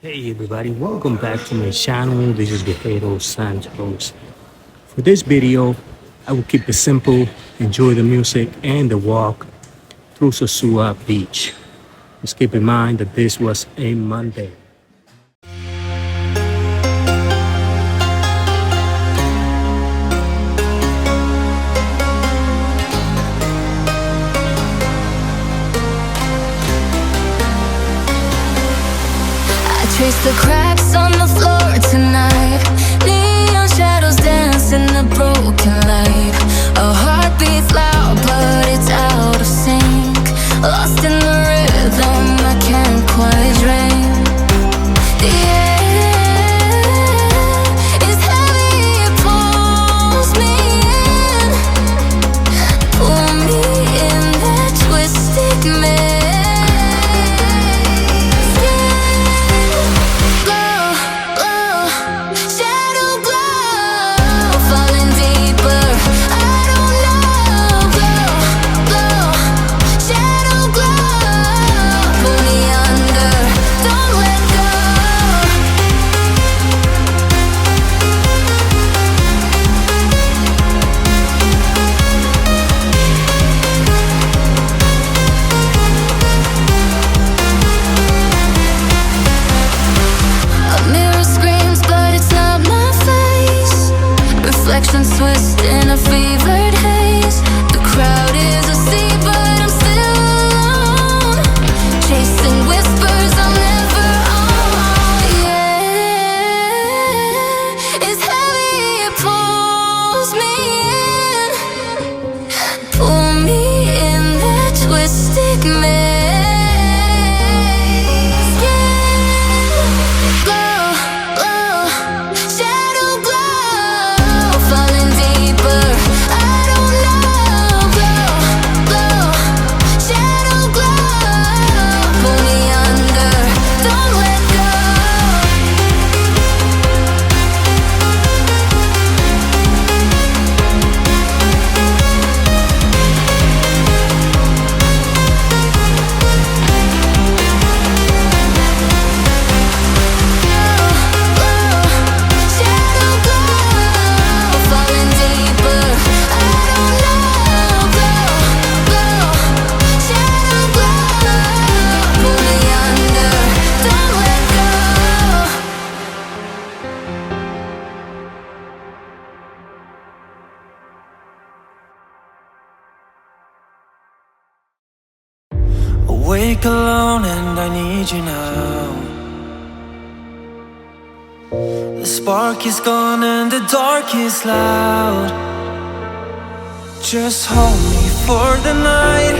Hey everybody, welcome back to my channel. This is Guerrero Santos. For this video, I will keep it simple, enjoy the music and the walk through Sosua Beach. Just keep in mind that this was a Monday. Trace the cracks on the floor tonight. Neon shadows dance in the broken light. Our heart beats loud, but it's out of sync. Lost in the rhythm, I can't quite drink. The air is heavy, it pulls me in. Pull me in that twisted mist. Reflections twist in a fevered haze. The crowd is asleep, but I'm still alone, chasing whispers I'll never own. Yeah, it's heavy, it pulls me in. Pull me in that twisted maze. Awake alone and I need you now. The spark is gone and the dark is loud. Just hold me for the night,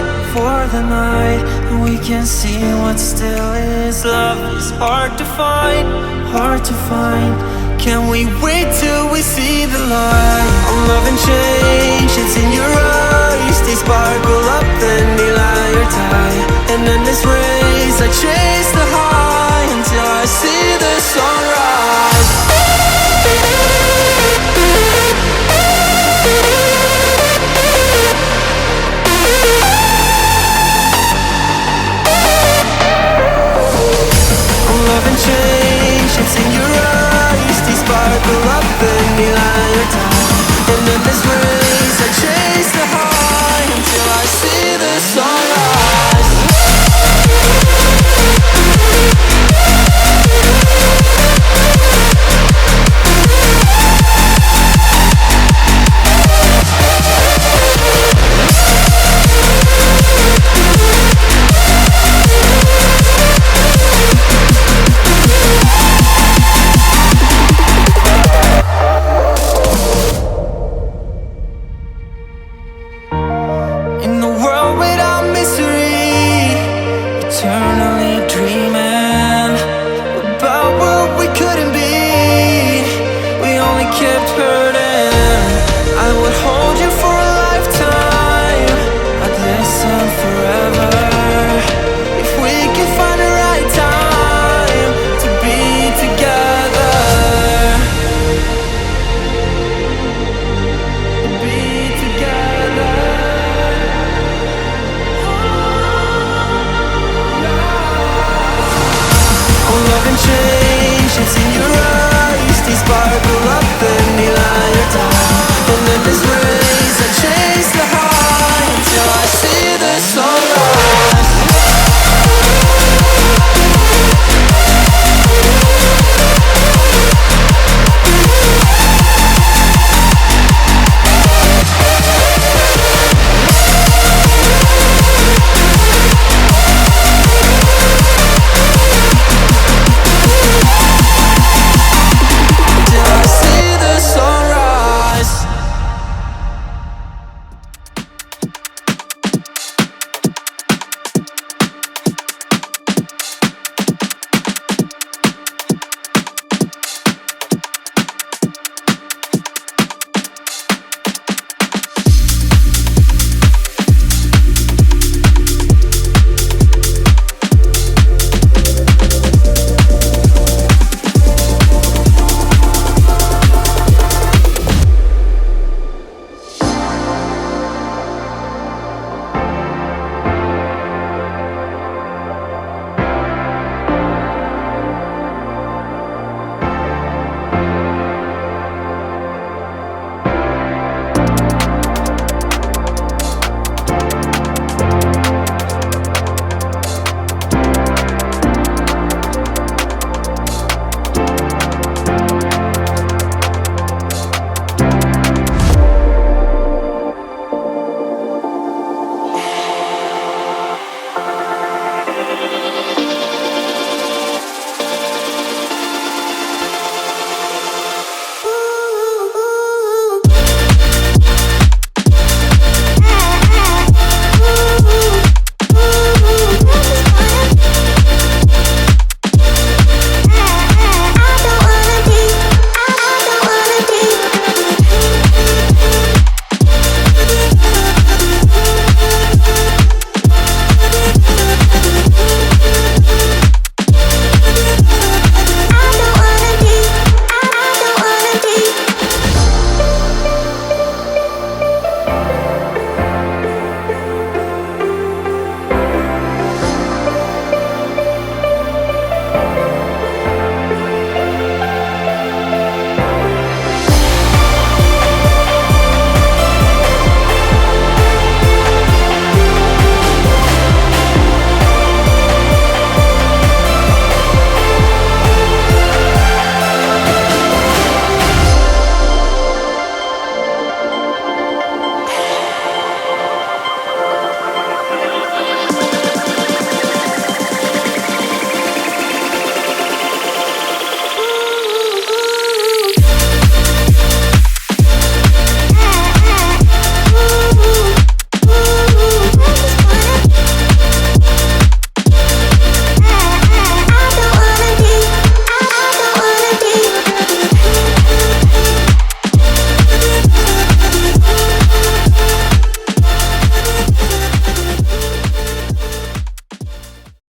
and we can see what still is. Love is hard to find, hard to find. Can we wait till we see the light? I'm loving change, it's in your eyes. They sparkle up, then they light tie. And endless race, I chase the high until I see the sunrise. I'm loving change, it's in your eyes. They sparkle up, then they light tie. And endless race, I chase the high until I see the sunrise. In the world without mystery, eternally dreaming about what we couldn't be. We only kept hurting.